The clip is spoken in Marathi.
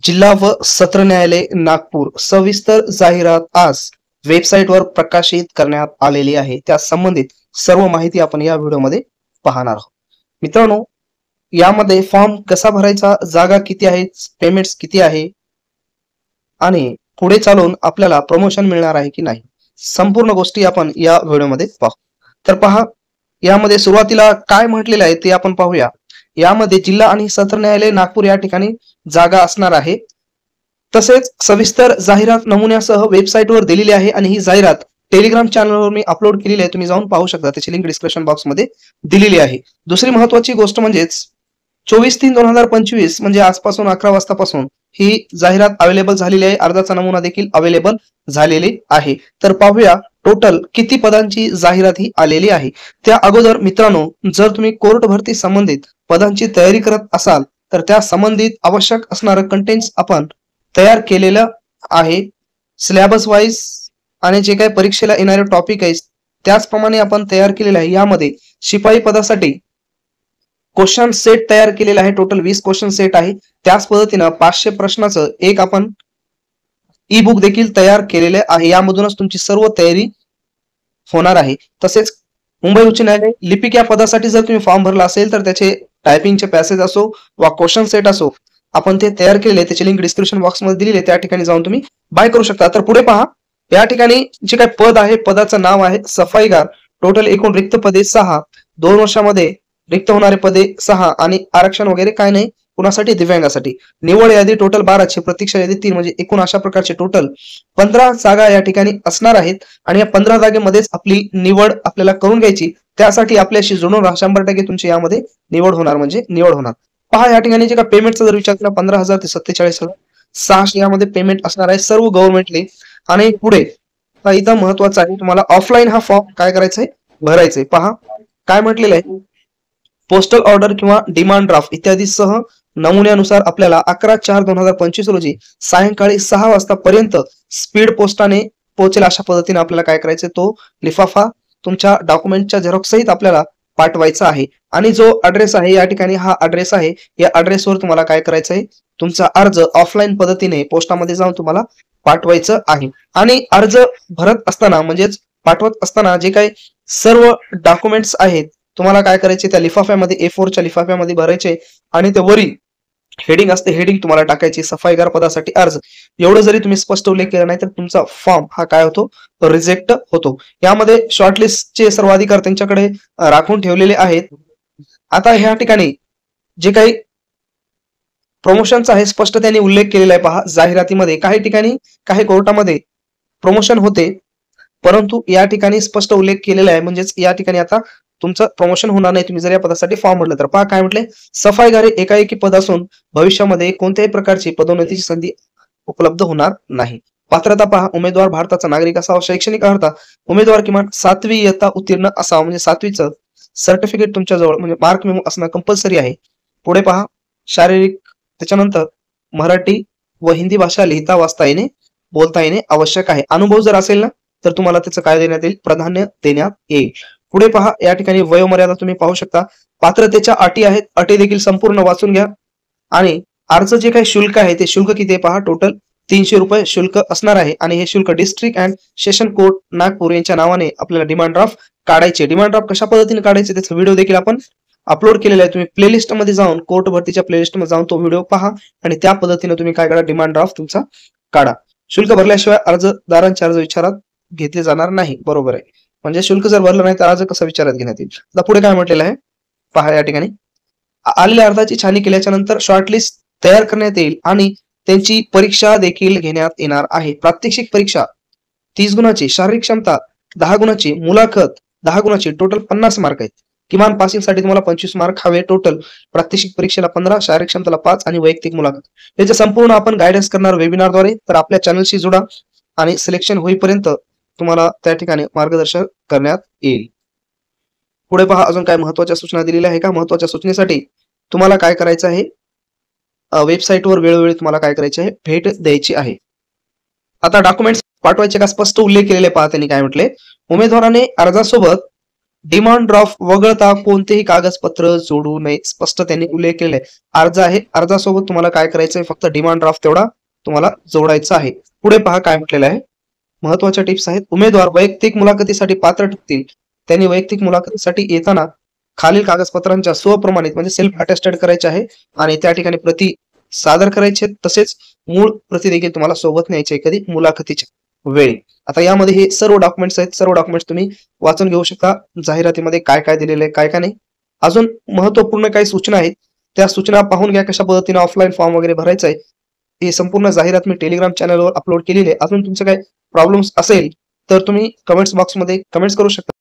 जिल्हा व सत्र न्यायालय नागपूर सविस्तर जाहिरात आज वेबसाईटवर प्रकाशित करण्यात आलेली आहे। त्या संबंधित सर्व माहिती आपण या व्हिडिओमध्ये पाहणार आहोत। मित्रांनो, यामध्ये फॉर्म कसा भरायचा, जागा किती आहे, पेमेंट्स किती आहे आणि पुढे चालून आपल्याला प्रमोशन मिळणार आहे की नाही, संपूर्ण गोष्टी आपण या व्हिडिओमध्ये पाहू। तर पहा, यामध्ये सुरुवातीला काय म्हटलेलं आहे ते आपण पाहूया। यामध्ये जिल्हा आणि सत्र न्यायालय नागपूर या ठिकाणी जागा असणार आहे। तसेच सविस्तर जाहिरात नमुन्यासह वेबसाईटवर दिलेली आहे आणि ही जाहिरात टेलिग्राम चॅनलवर मी अपलोड केलेली आहे, तुम्ही जाऊन पाहू शकता, त्याची लिंक डिस्क्रिप्शन बॉक्स मध्ये दिलेली आहे। दुसरी महत्त्वाची गोष्ट म्हणजेच 24/3/2025 म्हणजे आजपासून 11 वाजतापासून ही जाहिरात अवेलेबल झालेली आहे। अर्जाचा नमुना देखील अवेलेबल झालेली आहे। तर पाहूया टोटल किती पदांची जाहिरात ही आलेली आहे। त्या अगोदर मित्रांनो, जर तुम्ही कोर्ट भरती संबंधित पदांची तयारी करत असाल तर त्या संबंधित आवश्यक असणारं कंटेंट्स आपण तयार केलेलं आहे। सिलेबस वाईज आणि जे काही परीक्षेला येणारे टॉपिक आहेत त्याचप्रमाणे आपण तयार केलेलं आहे। यामध्ये शिपाई पदासाठी क्वेश्चन सेट तयार केलेला आहे, टोटल 20 क्वेश्चन सेट आहे। त्याच पद्धतीनं 500 प्रश्नाचं एक आपण ई बुक देखील तयार केलेले आहे। यामधूनच तुमची सर्व तयारी होणार आहे। तसेच मुंबई उच्च न्यायालय लिपिक या पदासाठी जर तुम्ही फॉर्म भरला असेल तर त्याचे टायपिंगचे पॅसेज असो वा क्वेश्चन सेट असो, आपण ते तयार केलेले, त्याची लिंक डिस्क्रिप्शन बॉक्स मध्ये दिलेली आहे, त्या ठिकाणी जाऊन तुम्ही बाय करू शकता। तर पुढे पहा, या ठिकाणी जे काही पद आहे, पदाचं नाव आहे सफाईगार। टोटल एकूण रिक्त पदे 6, 2 वर्षामध्ये रिक्त होणारे पदे 6 आणि आरक्षण वगैरे काय नाही, कुणासाठी, दिव्यांगासाठी। निवड यादी टोटल 12ची, प्रतीक्षा यादी 3, म्हणजे एकूण अशा प्रकारचे टोटल 15 जागा या ठिकाणी असणार आहेत। आणि या 15 जागेमध्येच आपली निवड आपल्याला करून घ्यायची। त्यासाठी आपल्याशी जुळून 100% तुमची यामध्ये निवड होणार, म्हणजे निवड होणार। पहा, या ठिकाणी जे का पेमेंटचा जर विचार केला 15,000 ते 47,600 यामध्ये पेमेंट असणार आहे, सर्व गव्हर्नमेंटली। आणि पुढे इथं महत्वाचं आहे, तुम्हाला ऑफलाईन हा फॉर्म काय करायचंय, भरायचंय। पहा काय म्हटलेलं आहे, पोस्टल ऑर्डर किंवा डिमांड ड्राफ्ट इत्यादी सह नमुन्यानुसार आपल्याला 11/4/2025 रोजी सायंकाळी 6 वाजतापर्यंत स्पीड पोस्टाने पोहोचेल अशा पद्धतीने आपल्याला काय करायचंय, तो लिफाफा तुमच्या डॉक्युमेंटच्या झेरॉक्स सहित आपल्याला पाठवायचा आहे। आणि जो ऍड्रेस आहे, या ठिकाणी हा ऍड्रेस आहे, या ऍड्रेसवर तुम्हाला काय करायचंय, तुमचा अर्ज ऑफलाईन पद्धतीने पोस्टामध्ये जाऊन तुम्हाला पाठवायचं आहे। आणि अर्ज भरत असताना म्हणजेच पाठवत असताना जे काही सर्व डॉक्युमेंट्स आहेत तुम्हाला काय करायचे, त्या लिफाफ्यामध्ये A4च्या लिफाफ्यामध्ये भरायचे आणि ते वरी हेडिंग असते, हेडिंग तुम्हाला टाकायची सफाईगार पदासाठी अर्ज। एवढं जरी तुम्ही स्पष्ट उल्लेख केला नाही तर तुमचा फॉर्म हा काय होतो, रिजेक्ट होतो। यामध्ये शॉर्टलिस्टचे सर्व अधिकार त्यांच्याकडे राखून ठेवलेले आहेत। आता ह्या ठिकाणी जे काही प्रमोशनचा आहे स्पष्ट त्यांनी उल्लेख केलेला आहे। पहा, जाहिरातीमध्ये काही ठिकाणी काही कोर्टामध्ये प्रमोशन होते, परंतु या ठिकाणी स्पष्ट उल्लेख केलेला आहे, म्हणजेच या ठिकाणी आता तुमचं प्रमोशन होणार नाही तुम्ही जर या पदासाठी फॉर्म भरले तर। पहा काय म्हटले, सफाईगार एकाएकी पद असून भविष्यामध्ये कोणत्याही प्रकारची पदोन्नतीची संधी उपलब्ध होणार नाही। पात्रता पहा, उमेदवार भारताचा नागरिक असावा, शैक्षणिक अर्हता उमेदवार किमान 7वी इयत्ता उत्तीर्ण असावा, म्हणजे 7वीचं सर्टिफिकेट तुमच्याजवळ म्हणजे मार्क मेमो असणं कंपल्सरी आहे। पुढे पहा, शारीरिक, त्याच्यानंतर मराठी व हिंदी भाषा लिहिता वाचता येणे, बोलता येणे आवश्यक आहे। अनुभव जर असेल ना तर तुम्हाला त्याचं काय देण्यात येईल, प्राधान्य देण्यात येईल। पुढे पहा, या ठिकाणी वयोमर्यादा तुम्ही पाहू शकता, पात्रतेच्या अटी आहेत, अटी देखील संपूर्ण वाचून घ्या। आणि अर्ज जे काही शुल्क आहे ते शुल्क किती आहे पहा, टोटल 300 रुपये शुल्क असणार आहे। आणि हे शुल्क district and session court Nagpur यांच्या नावाने आपल्याला डिमांड ड्राफ्ट काढायचे। डिमांड ड्राफ्ट कशा पद्धतीने काढायचे त्याचा व्हिडिओ देखील आपण अपलोड केलेला आहे, तुम्ही प्लेलिस्ट मध्ये जाऊन कोर्ट भरतीच्या प्लेलिस्ट मध्ये जाऊन तो व्हिडिओ पहा आणि त्या पद्धतीने तुम्ही काय करा, डिमांड ड्राफ्ट तुमचा काढा। शुल्क भरल्याशिवाय अर्जदारांचे अर्ज विचारात घेतले जाणार नाही, बरोबर आहे। म्हणजे शुल्क जर भरलं नाही तर अर्ज कसा विचारात घेण्यात येईल। आता पुढे काय म्हटलेलं आहे पहा, या ठिकाणी आलेल्या अर्जाची छाननी केल्याच्या नंतर शॉर्टलिस्ट तयार करण्यात येईल आणि त्यांची परीक्षा देखील घेण्यात येणार आहे। प्रात्यक्षिक परीक्षा 30 गुणाची, शारीरिक क्षमता 10 गुणाची, मुलाखत 10 गुणाची, टोटल 50 मार्क आहेत। किमान पासिंग साठी तुम्हाला 25 मार्क हवे। टोटल प्रात्यक्षिक परीक्षेला 15, शारीरिक क्षमतेला 5 आणि वैयक्तिक मुलाखत याचे संपूर्ण आपण गायडन्स करणार वेबिनारद्वारे। तर आपल्या चॅनलशी जुडा आणि सिलेक्शन होईपर्यंत तुम्हाला त्या ठिकाणी मार्गदर्शन करण्यात येईल। पुढे पहा, अजून काय महत्त्वाच्या सूचना दिलेल्या आहे का, महत्त्वाच्या सूचनेसाठी तुम्हाला काय करायचं आहे, वेबसाईटवर वेळोवेळी तुम्हाला काय करायचे आहे, भेट द्यायची आहे। आता डॉक्युमेंट्स पाठवायचे का स्पष्ट उल्लेख केलेले पहा, त्यांनी काय म्हटले, उमेदवाराने अर्जासोबत डिमांड ड्राफ्ट वगळता कोणतेही कागदपत्र जोडू नये, स्पष्ट त्यांनी उल्लेख केलेला आहे. अर्ज आहे, अर्जासोबत तुम्हाला काय करायचंय, फक्त डिमांड ड्राफ्ट तेवढा तुम्हाला जोडायचा आहे. पुढे पहा काय म्हटलेलं आहे. महत्वाच्या टिप्स आहेत. उमेदवार वैयक्तिक मुलाखतीसाठी पात्र ठरतील. त्यांनी वैयक्तिक मुलाखतीसाठी येताना खालील कागदपत्रांच्या स्वप्रमाणित म्हणजे सेल्फ अटेस्टेड करायचे आहे आणि त्या ठिकाणी प्रति सादर करायचे, तसेच मूळ प्रति देखील तुम्हाला सोबत न्यायचे कधी मुलाखतीच्या वेळी. आता यामध्ये हे सर्व डॉक्युमेंट्स आहेत, सर्व डॉक्युमेंट्स तुम्ही वाचून घेऊ शकता. जाहिरातीमध्ये काय काय दिलेलं आहे, काय काय नाही. अजून महत्वपूर्ण काही सूचना आहेत, त्या सूचना पाहून घ्या. कशा पद्धतीने ऑफलाईन फॉर्म वगैरे भरायचा आहे ही संपूर्ण जाहिरात मी टेलिग्राम चॅनलवर अपलोड केलेली आहे. अजून तुमचे काही प्रॉब्लेम्स असेल तर तुम्ही कमेंट्स बॉक्समध्ये कमेंट्स करू शकता.